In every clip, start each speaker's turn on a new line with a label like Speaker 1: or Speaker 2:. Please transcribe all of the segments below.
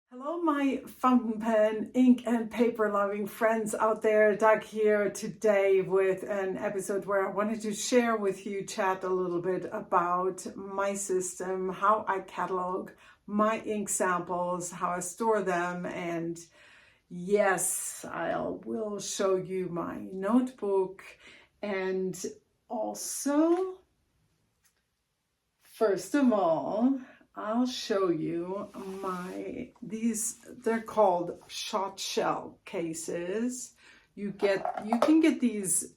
Speaker 1: Hello, my fountain pen, ink, and paper loving friends out there. Doug here today with an episode where I wanted to share with you, chat a little bit about my system, how I catalog my ink samples, how I store them, and yes, I will show you my notebook. And also, first of all, I'll show you they're called shot shell cases. You can get these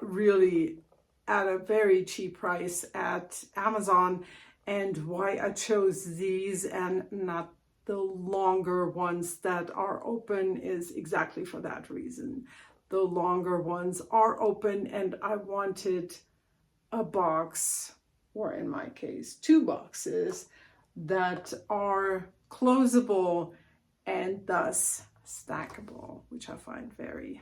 Speaker 1: really at a very cheap price at Amazon. And why I chose these and not the longer ones that are open is exactly for that reason. The longer ones are open and I wanted a box, or in my case, 2 boxes that are closable and thus stackable, which I find very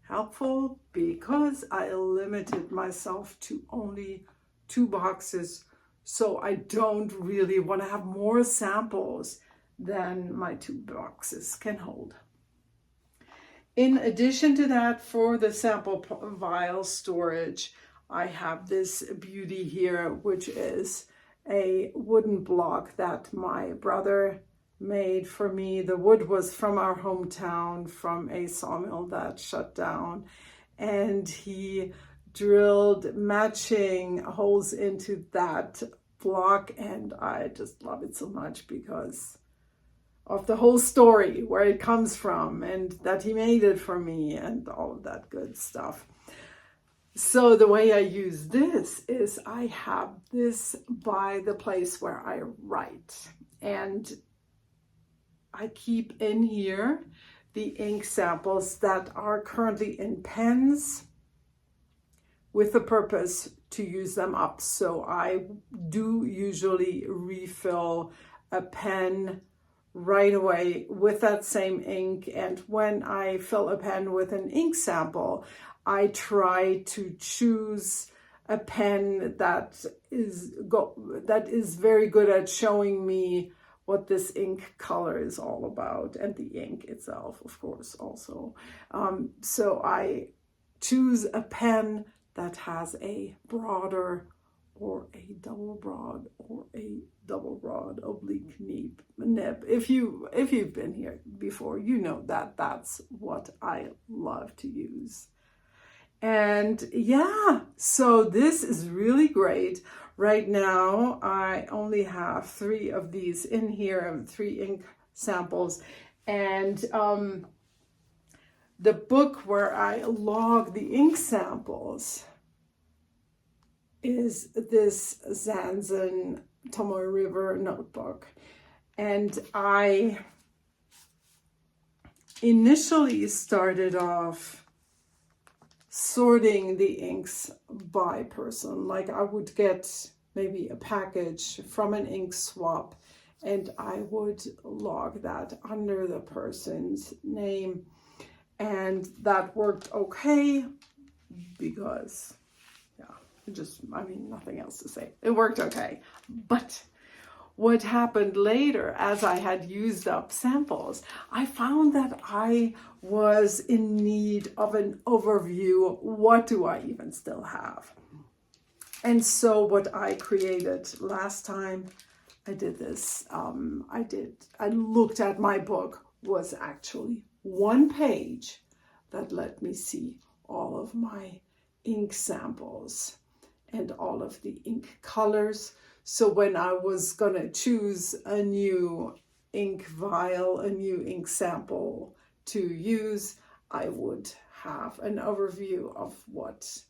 Speaker 1: helpful because I limited myself to only 2 boxes. So I don't really want to have more samples than my 2 boxes can hold. In addition to that, for the sample vial storage, I have this beauty here, which is a wooden block that my brother made for me. The wood was from our hometown, from a sawmill that shut down, and he drilled matching holes into that block, and I just love it so much because of the whole story, where it comes from, and that he made it for me, and all of that good stuff. So the way I use this is I have this by the place where I write, and I keep in here the ink samples that are currently in pens with the purpose to use them up. So I do usually refill a pen right away with that same ink, and when I fill a pen with an ink sample, I try to choose a pen that is very good at showing me what this ink color is all about, and the ink itself, of course, also. So I choose a pen that has a broader or a double broad or a double broad oblique nib. If you've been here before, you know that that's what I love to use. And yeah, so this is really great. Right now, I only have 3 of these in here, 3 ink samples. And the book where I log the ink samples is this Zanzen Tomoe River notebook. And I initially started off sorting the inks by person. Like I would get maybe a package from an ink swap, and I would log that under the person's name, and that worked okay because nothing else to say. It worked okay. But what happened later, as I had used up samples, I found that I was in need of an overview. What do I even still have? And so what I created last time I did this, I looked at my book, was actually 1 page that let me see all of my ink samples and all of the ink colors. So when I was gonna choose a new ink vial, a new ink sample to use, I would have an overview of what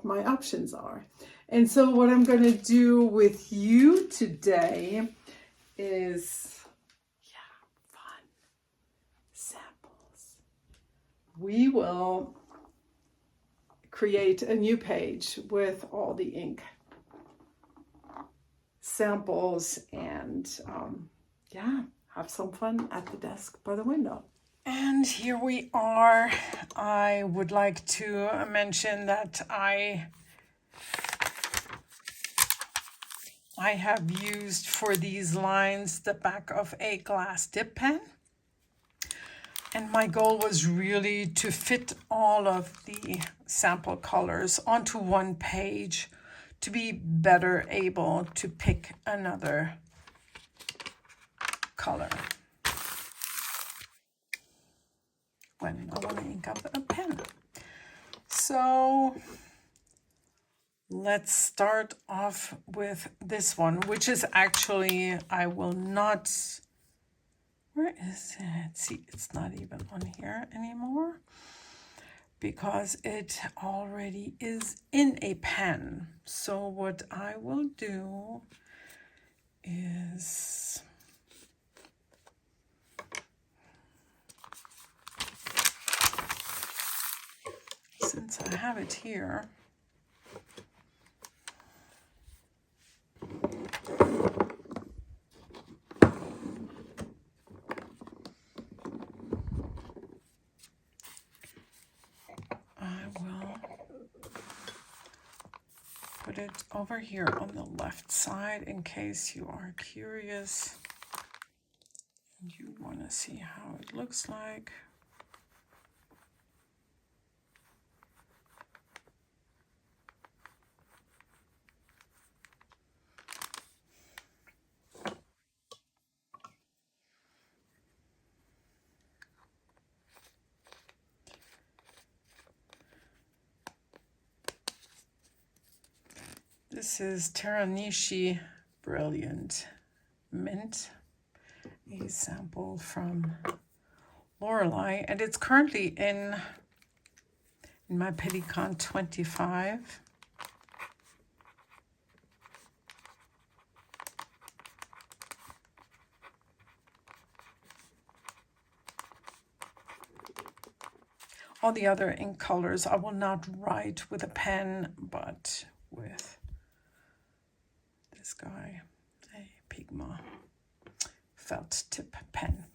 Speaker 1: my options are. And so what I'm gonna do with you today is, fun samples. We will create a new page with all the ink samples and have some fun at the desk by the window. And here we are. I would like to mention that I I have used for these lines the back of a glass dip pen. And my goal was really to fit all of the sample colors onto one page to be better able to pick another color when I want to ink up a pen. So let's start off with this one, which is actually, I will not, where is it? See, it's not even on here anymore because it already is in a pen. So what I will do is, since I have it here, I will put it over here on the left side in case you are curious and you want to see how it looks like. This is Teranishi Brilliant Mint, a sample from Lorelei, and it's currently in my Pelican 25. All the other ink colors I will not write with a pen, but with this guy, a Pigma felt tip pen.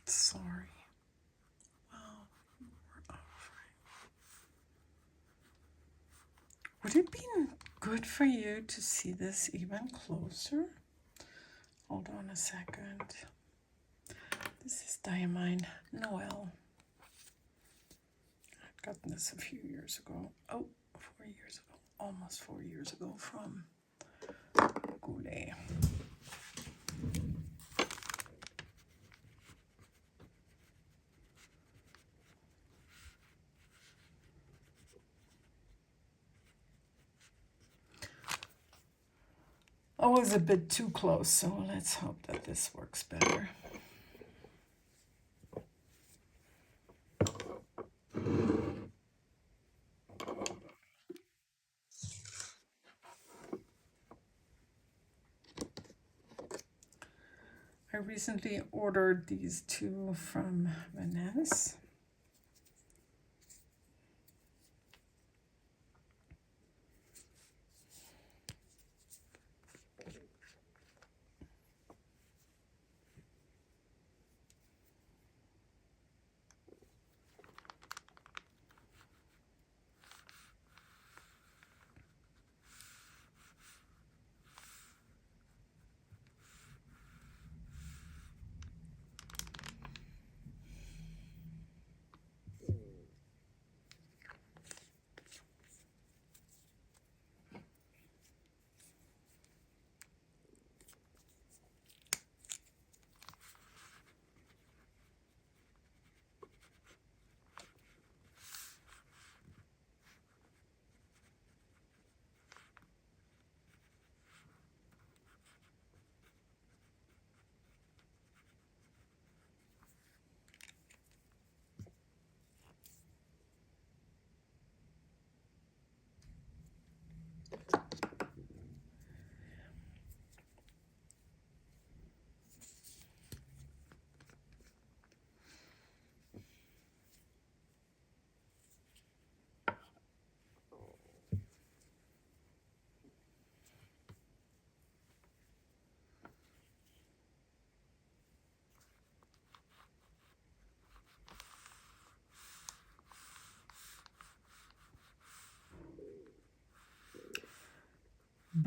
Speaker 1: Sorry. Well, we're off. Would it be good for you to see this even closer? Hold on a second. This is Diamine Noel. I'd gotten this a few years ago. Oh, 4 years ago. Almost 4 years ago from Goulet. I was a bit too close, so let's hope that this works better. I recently ordered these two from Vanessa.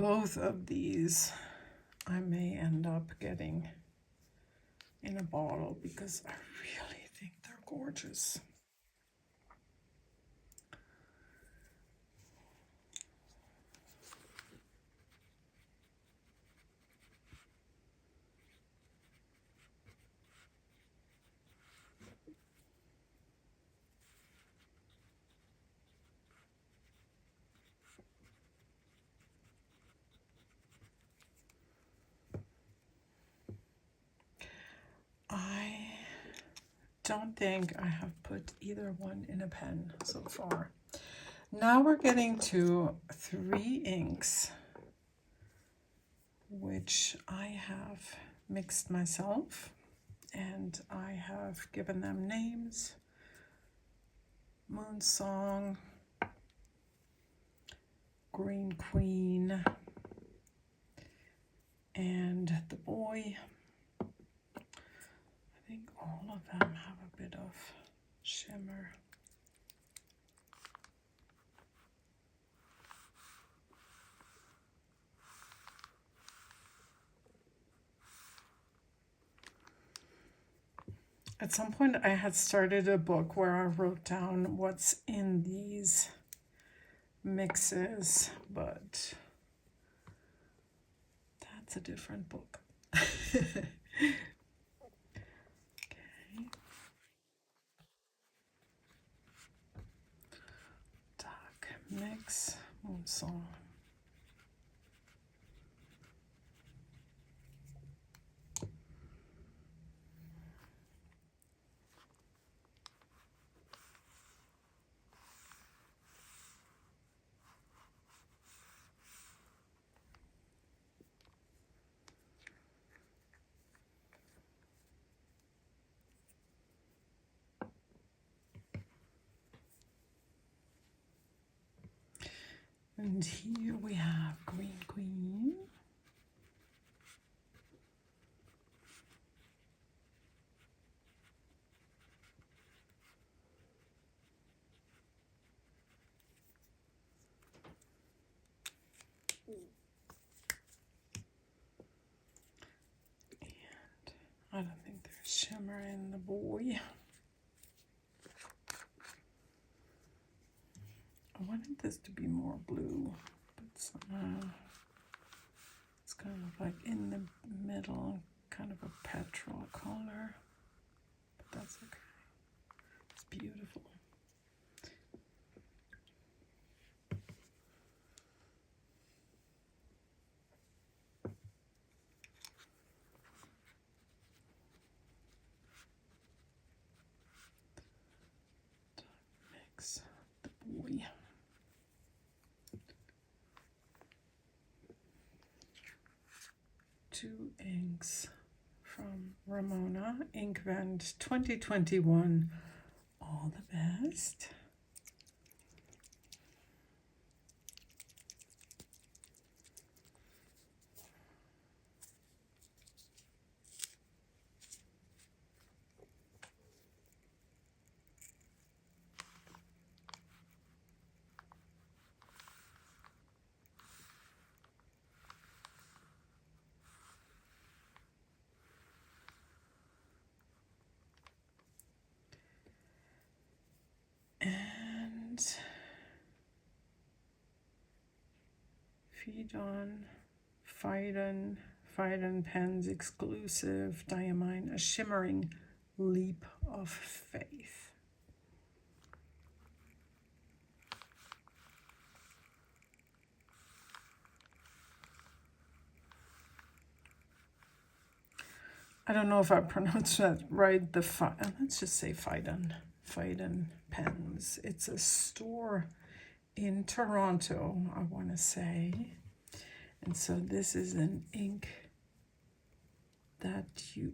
Speaker 1: both of these I may end up getting in a bottle because I really think they're gorgeous. I don't think I have put either one in a pen so far. Now we're getting to 3 inks, which I have mixed myself, and I have given them names. Moon Song, Green Queen, and The Boy. I think all of them have a bit of shimmer. At some point I had started a book where I wrote down what's in these mixes, but that's a different book. Okay. Dark mix, Moon Song. And here we have Green Queen. And I don't think there's shimmer in The Boy. I wanted this to be more blue, but somehow it's kind of like in the middle, kind of a petrol color, but that's okay. It's beautiful. Mix The Boy. Two inks from Ramona, Inkvent 2021. All the best. And Feed on Fiden Pens exclusive diamine, a shimmering leap of faith. I don't know if I pronounced that right. Let's just say Fiden Pens. It's a store in Toronto, I want to say. And so this is an ink that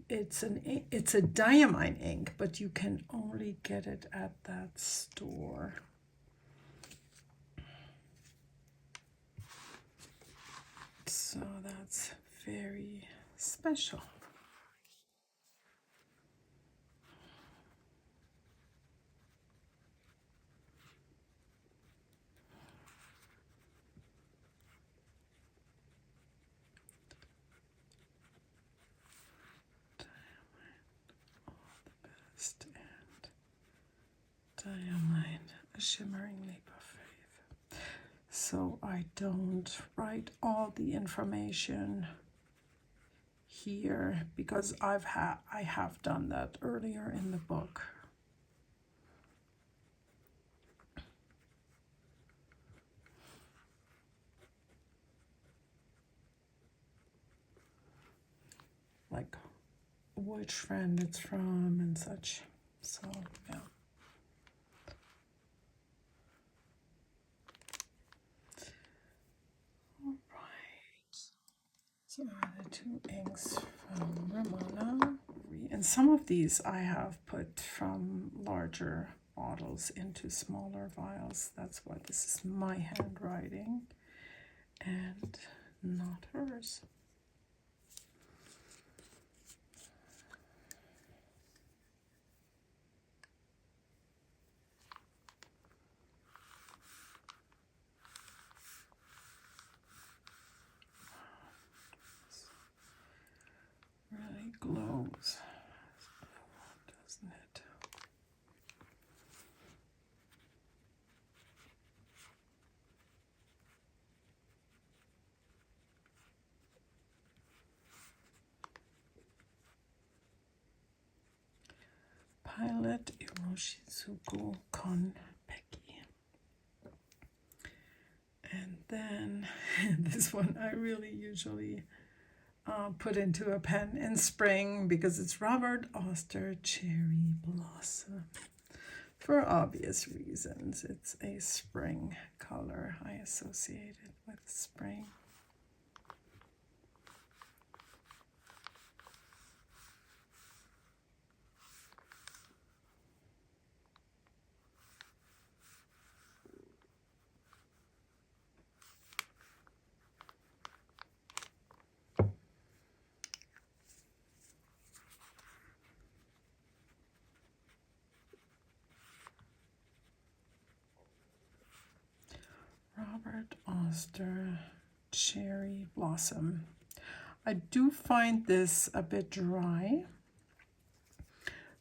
Speaker 1: it's a diamine ink, but you can only get it at that store. So that's very special. Diamine, a shimmering leap of faith. So I don't write all the information here because I have done that earlier in the book. Like which friend it's from and such. So yeah. All right. So the two inks from Ramona. And some of these I have put from larger bottles into smaller vials. That's why this is my handwriting and not hers. Really glows, doesn't it? Pilot Iroshizuku Konpeki. And then this one I really usually put into a pen in spring because it's Robert Oster Cherry Blossom. For obvious reasons, it's a spring color I associated with spring. Robert Oster Cherry Blossom. I do find this a bit dry,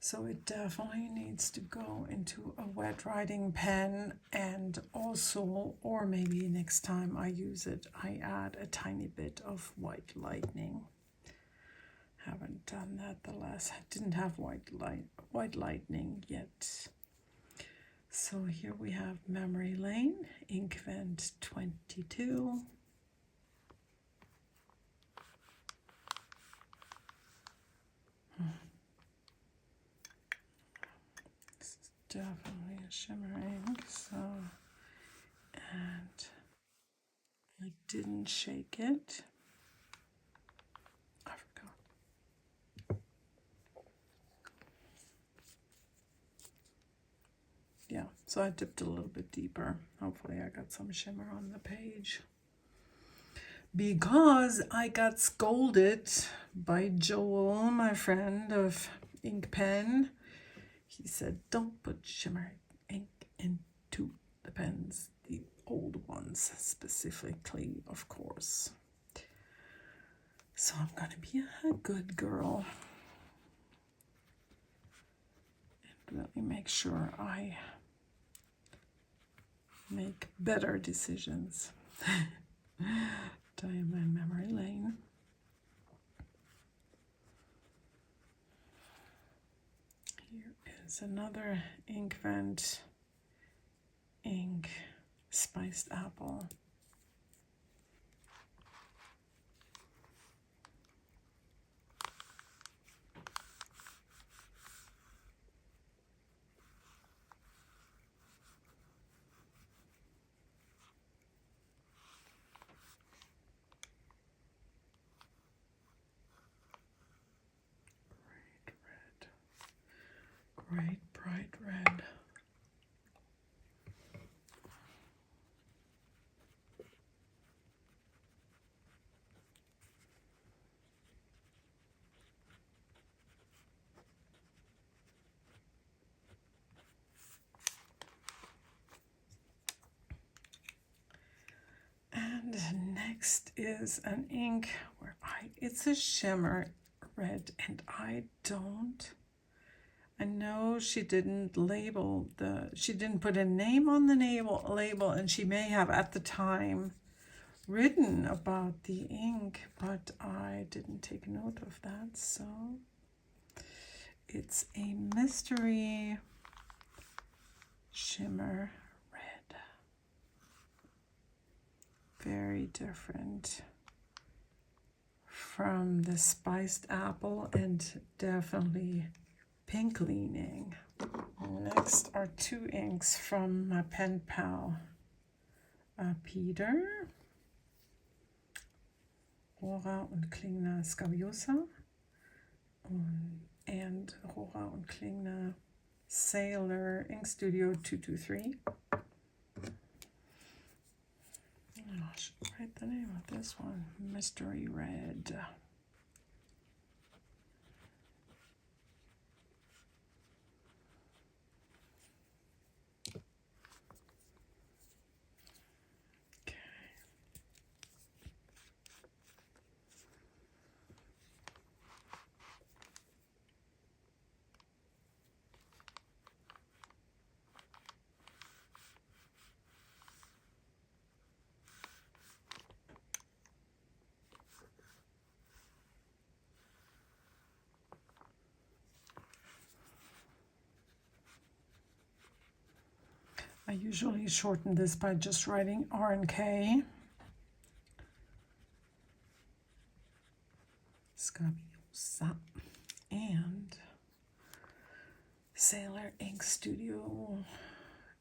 Speaker 1: so it definitely needs to go into a wet writing pen, and also, or maybe next time I use it, I add a tiny bit of White Lightning. Haven't done that the last, didn't have White Lightning yet. So here we have Memory Lane, Inkvent 22. This is definitely a shimmer ink, so, and I didn't shake it. I forgot. Yeah, so I dipped a little bit deeper. Hopefully I got some shimmer on the page. Because I got scolded by Joel, my friend of Ink Pen. He said, don't put shimmer ink into the pens, the old ones specifically, of course. So I'm gonna be a good girl and really make sure I make better decisions. Diamond Memory Lane. Here is another Inkvent ink, Spiced Apple. Great bright red. And next is an ink where it's a shimmer red, and I I know she didn't she didn't put a name on the label, and she may have at the time written about the ink, but I didn't take note of that. So it's a mystery shimmer red. Very different from the spiced apple and definitely pink leaning. Next are two inks from my pen pal Peter. Rora und Klingner Scabiosa and Rora und Klingner Sailor Ink Studio 223. I should write the name of this one. Mystery Red. I usually shorten this by just writing R and K. Scabiosa and Sailor Ink Studio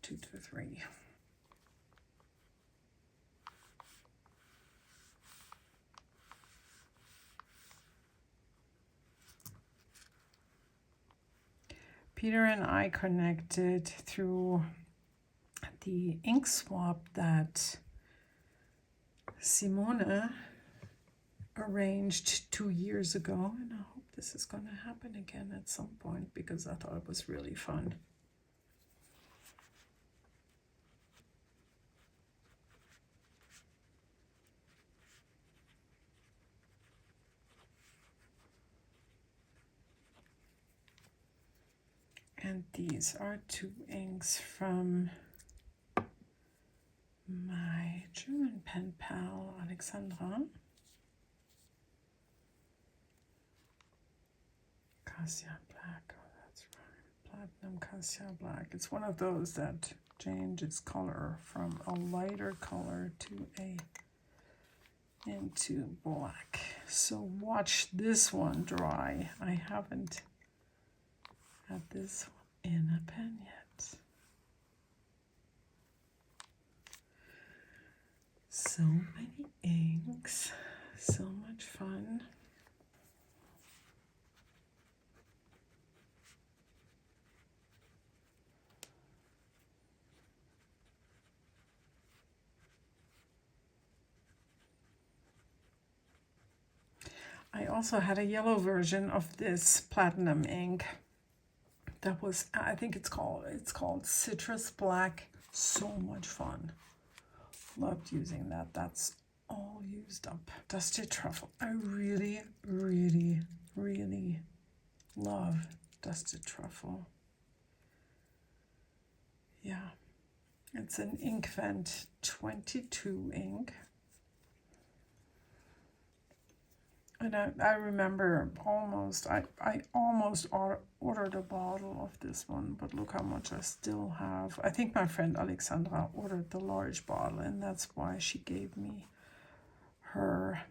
Speaker 1: 223. Peter and I connected through the ink swap that Simone arranged 2 years ago, and I hope this is going to happen again at some point because I thought it was really fun. And these are two inks from my German pen pal, Alexandra. Cassia Black, oh that's right, Platinum Cassia Black. It's one of those that changes color from a lighter color to into black. So watch this one dry. I haven't had this one in a pen yet. So many inks, so much fun. I also had a yellow version of this platinum ink that was, I think it's called Citrus Black. So much fun. Loved using that. That's all used up. Dusty Truffle. I really, really, really love Dusty Truffle. Yeah. It's an Inkvent 22 ink. And I remember I almost ordered a bottle of this one, but look how much I still have. I think my friend Alexandra ordered the large bottle, and that's why she gave me her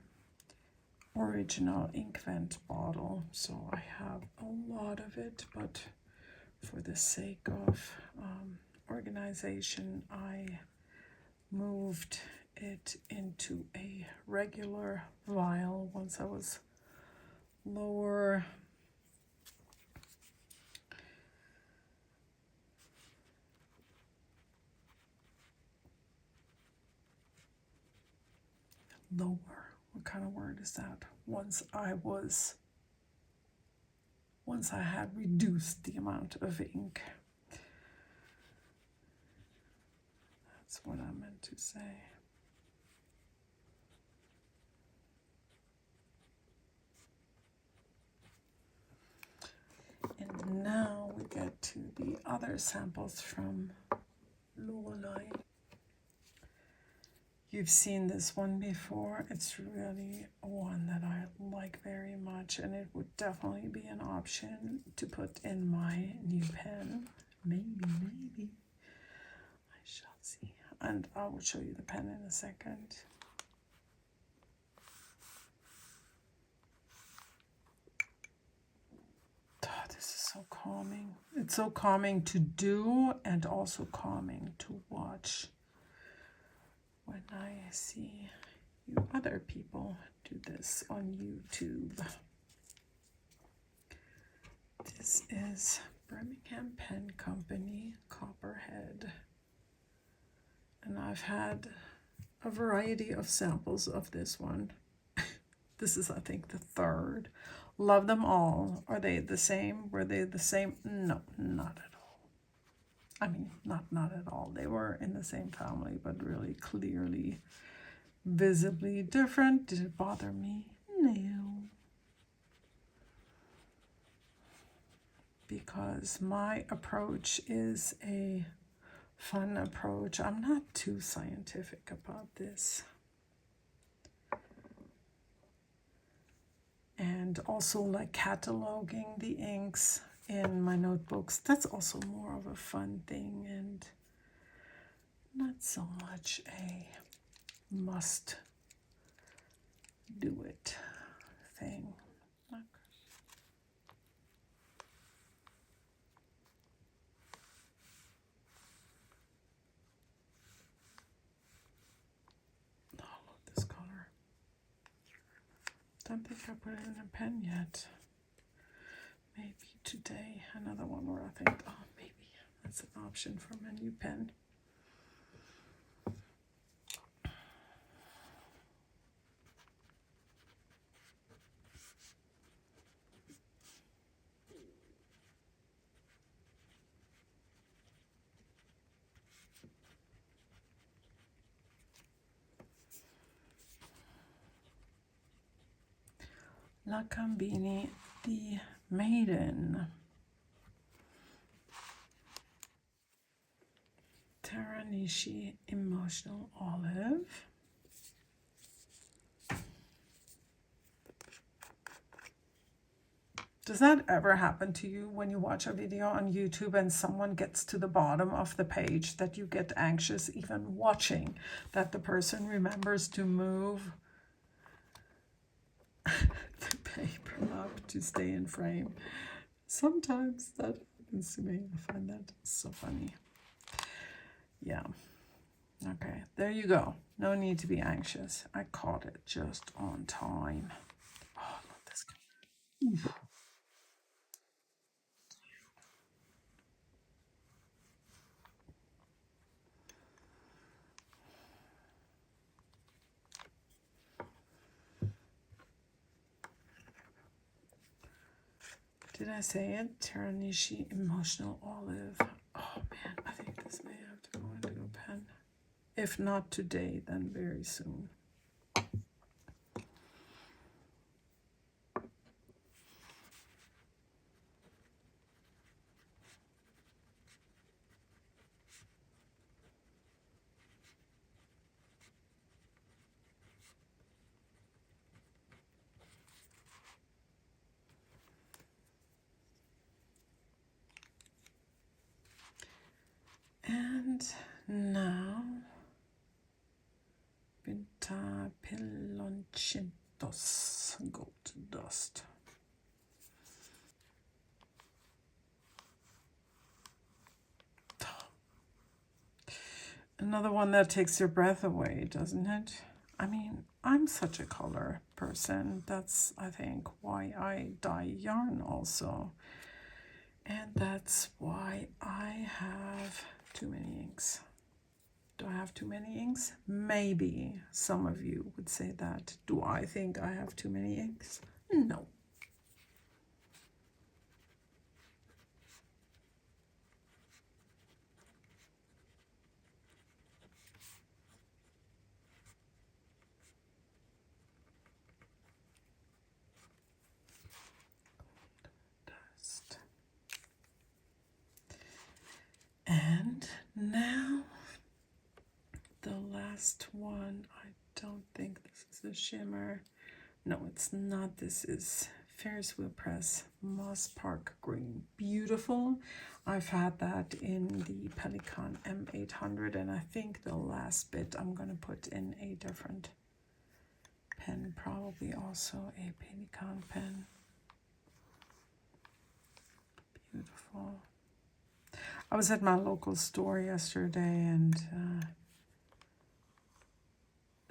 Speaker 1: original Inkvent bottle. So I have a lot of it, but for the sake of organization, I moved it into a regular vial once I was lower. What kind of word is that? Once I had reduced the amount of ink. That's what I meant to say. And now we do the other samples from Lorelei. You've seen this one before. It's really one that I like very much, and it would definitely be an option to put in my new pen. Maybe. I shall see. And I will show you the pen in a second. Oh, this is so calming. It's so calming to do and also calming to watch when I see you other people do this on YouTube. This is Birmingham Pen Company Copperhead. And I've had a variety of samples of this one. This is, I think, the third. Love them all. Are they the same? Were they the same? No, not at all. I mean, not at all. They were in the same family, but really clearly, visibly different. Did it bother me? No. Because my approach is a fun approach. I'm not too scientific about this. And also like cataloging the inks in my notebooks. That's also more of a fun thing and not so much a must do it thing. Don't think I put it in a pen yet. Maybe today, another one where I think, oh, maybe that's an option for my new pen. La Cambini, the Maiden. Taranishi Emotional Olive. Does that ever happen to you when you watch a video on YouTube and someone gets to the bottom of the page that you get anxious even watching, that the person remembers to move the paper up to stay in frame? Sometimes that happens to me. I find that so funny. Yeah. Okay, there you go. No need to be anxious. I caught it just on time. Oh, I love this color. Oof. Did I say it? Taranishi Emotional Olive. Oh man, I think this may have to go into a pen. If not today, then very soon. And now, Pinta Pilonchitos Gold Dust. Another one that takes your breath away, doesn't it? I mean, I'm such a color person. That's, I think, why I dye yarn also. And that's why I have too many inks. Do I have too many inks? Maybe some of you would say that. Do I think I have too many inks? No. Dust. the shimmer. No, it's not. This is Ferris Wheel Press Moss Park Green. Beautiful. I've had that in the Pelikan M800, and I think the last bit I'm going to put in a different pen, probably also a Pelikan pen. Beautiful. I was at my local store yesterday, and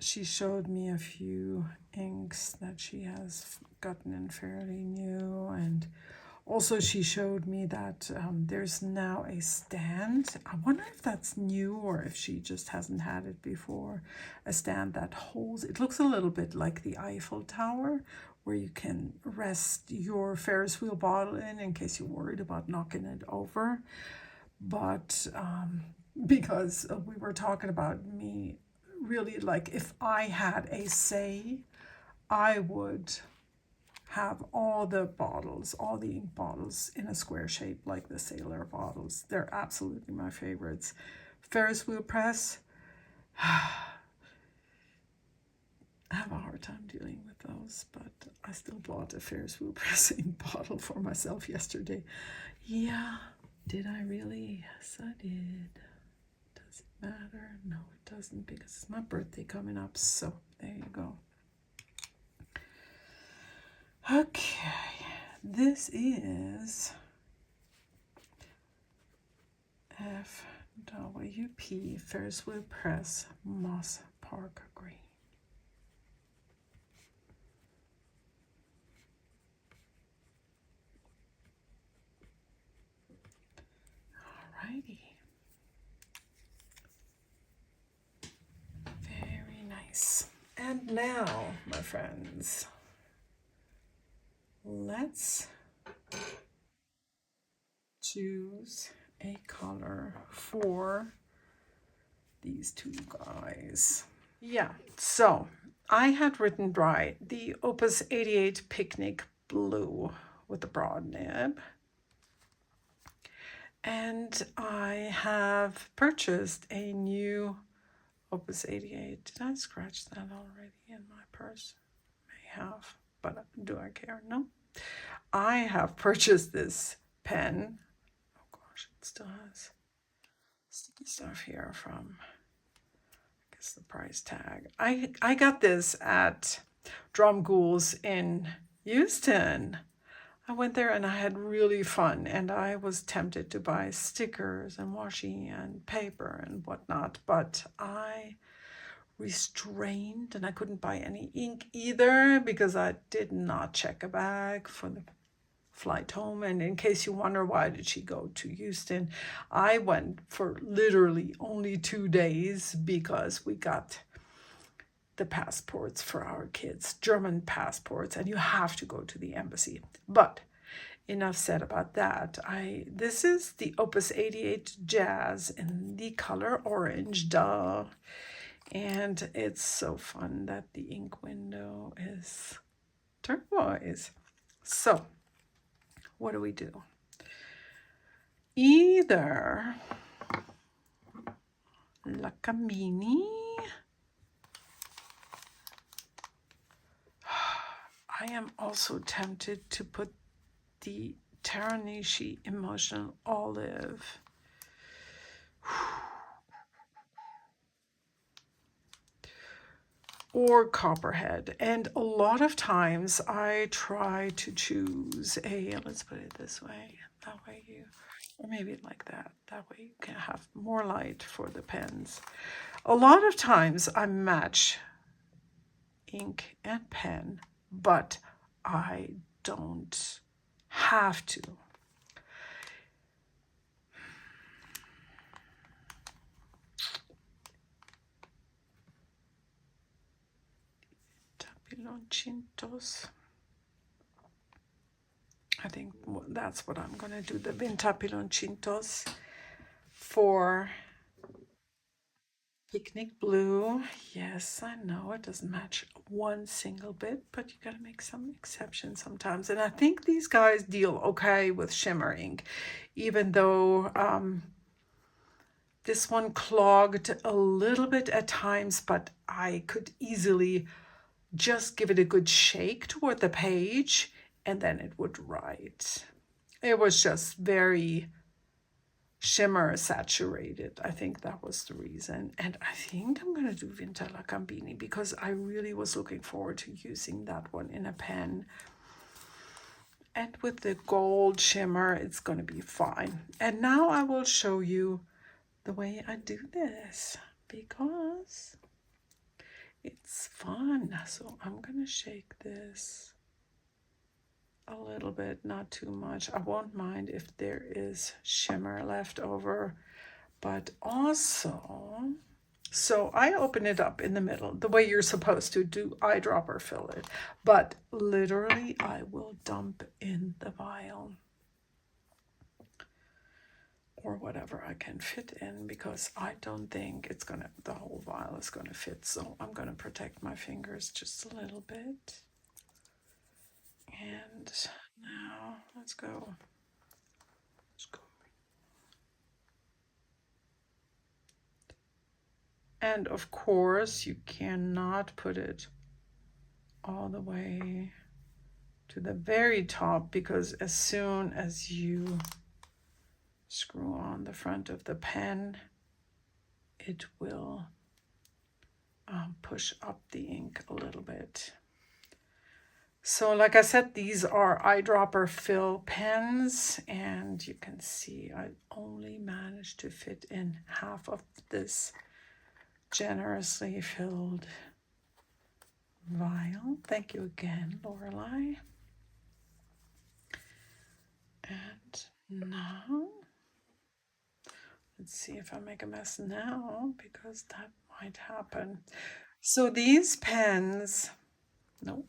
Speaker 1: she showed me a few inks that she has gotten in fairly new, and also she showed me that there's now a stand. I wonder if that's new or if she just hasn't had it before. A stand that holds, it looks a little bit like the Eiffel Tower, where you can rest your Ferris wheel bottle in case you're worried about knocking it over. But because we were talking about me, really, like, if I had a say, I would have all the bottles, all the ink bottles in a square shape like the Sailor bottles. They're absolutely my favorites. Ferris Wheel Press, I have a hard time dealing with those, but I still bought a Ferris Wheel Press ink bottle for myself yesterday. Yeah, did I really? Yes, I did. Does it matter? No, it doesn't, because it's my birthday coming up, so there you go. Okay, this is FWP Ferris Wheel Press Moss Park Green. Alrighty. Very nice. And now, my friends, let's choose a color for these two guys. Yeah, so I had written dry the Opus 88 Picnic Blue with the broad nib. And I have purchased a new Opus 88. Did I scratch that already in my purse? May have, but do I care? No. I have purchased this pen. Oh gosh, it still has sticky stuff here from, I guess, the price tag. I got this at Drum Ghouls in Houston. I went there and I had really fun, and I was tempted to buy stickers and washi and paper and whatnot, but I restrained, and I couldn't buy any ink either because I did not check a bag for the flight home. And in case you wonder why did she go to Houston, I went for literally only 2 days because we got the passports for our kids, German passports, and you have to go to the embassy. But enough said about that. This is the Opus 88 Jazz in the color orange, duh. And it's so fun that the ink window is turquoise. So what do we do? Either La Camini. I am also tempted to put the Taranishi Emotional Olive. Or Copperhead. And a lot of times I try to choose a, let's put it this way, that way you, or maybe like that, that way you can have more light for the pens. A lot of times I match ink and pen, but I don't have to. Tapiloncintos. I think that's what I'm going to do, the Vintapiloncintos for Picnic Blue. Yes, I know it doesn't match one single bit, but you got to make some exceptions sometimes. And I think these guys deal okay with shimmer ink, even though this one clogged a little bit at times, but I could easily just give it a good shake toward the page, and then it would write. It was just very shimmer saturated. I think that was the reason. And I think I'm going to do Vinta La Gambini because I really was looking forward to using that one in a pen. And with the gold shimmer, it's going to be fine. And now I will show you the way I do this because it's fun. So I'm going to shake this a little bit, not too much. I won't mind if there is shimmer left over, but also, so I open it up in the middle the way you're supposed to do eyedropper fill it, but literally I will dump in the vial or whatever I can fit in, because I don't think it's gonna, the whole vial is gonna fit. So I'm gonna protect my fingers just a little bit. And now let's go. And of course you cannot put it all the way to the very top, because as soon as you screw on the front of the pen, it will push up the ink a little bit. So like I said, these are eyedropper fill pens, and you can see I only managed to fit in half of this generously filled vial. Thank you again, Lorelei. And now, let's see if I make a mess now, because that might happen. So these pens, no.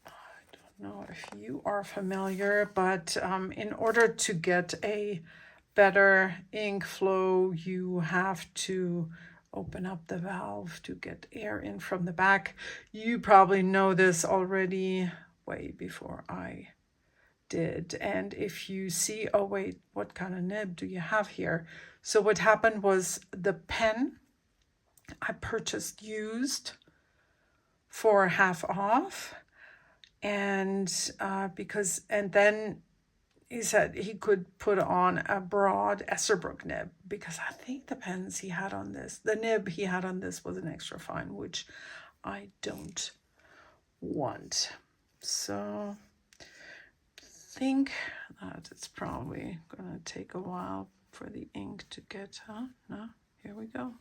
Speaker 1: I don't know if you are familiar, but in order to get a better ink flow, you have to open up the valve to get air in from the back. You probably know this already way before I did. And if you see, oh wait, what kind of nib do you have here? So what happened was the pen I purchased used for half off, and then he said he could put on a broad Esterbrook nib, because I think the pens he had on this, the nib he had on this was an extra fine, which I don't want. So I think that it's probably gonna take a while for the ink to get, no, here we go.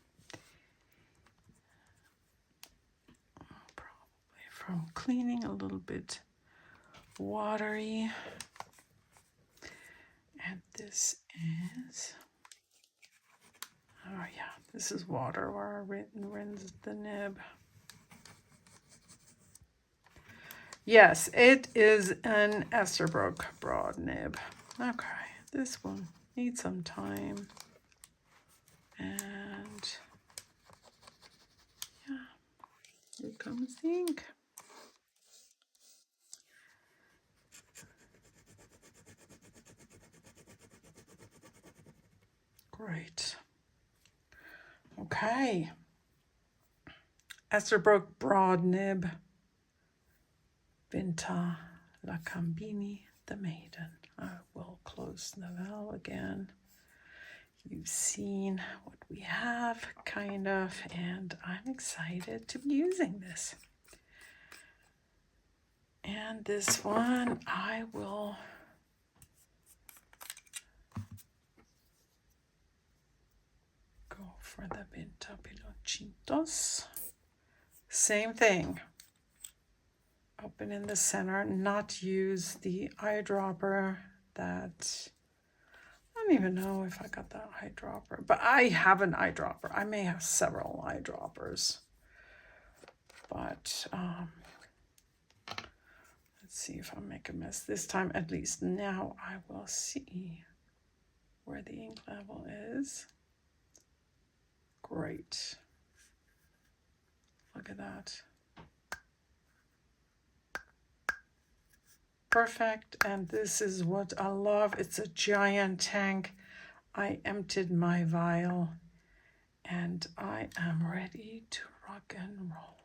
Speaker 1: Probably from cleaning a little bit watery. And this is, oh yeah, this is water where I rinse the nib. Yes, it is an Esterbrook broad nib. Okay, this one needs some time. And yeah, here comes the ink. Great. Okay. Esterbrook broad nib. Vinta La Gambini, the Maiden. I will close the valve again. You've seen what we have, kind of, and I'm excited to be using this. And this one, I will go for the Vinta Pilochitos. Same thing. Open in the center, not use the eyedropper that, I don't even know if I got that eyedropper, but I have an eyedropper. I may have several eyedroppers, but let's see if I make a mess this time. At least now I will see where the ink level is. Great. Look at that. Perfect. And this is what I love. It's a giant tank. I emptied my vial And I am ready to rock and roll.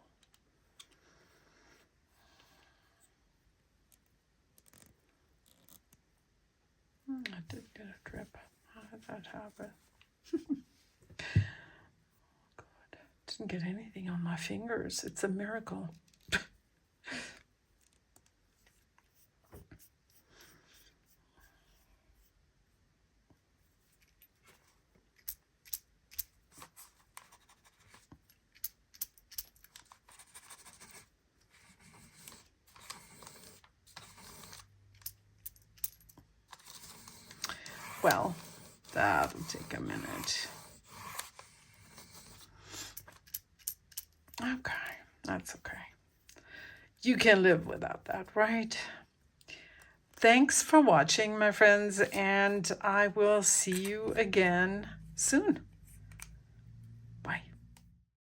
Speaker 1: I did get a drip. How did that happen? God, didn't get anything on my fingers. It's a miracle. Well, that'll take a minute. Okay, that's okay. You can live without that, right? Thanks for watching, my friends, and I will see you again soon.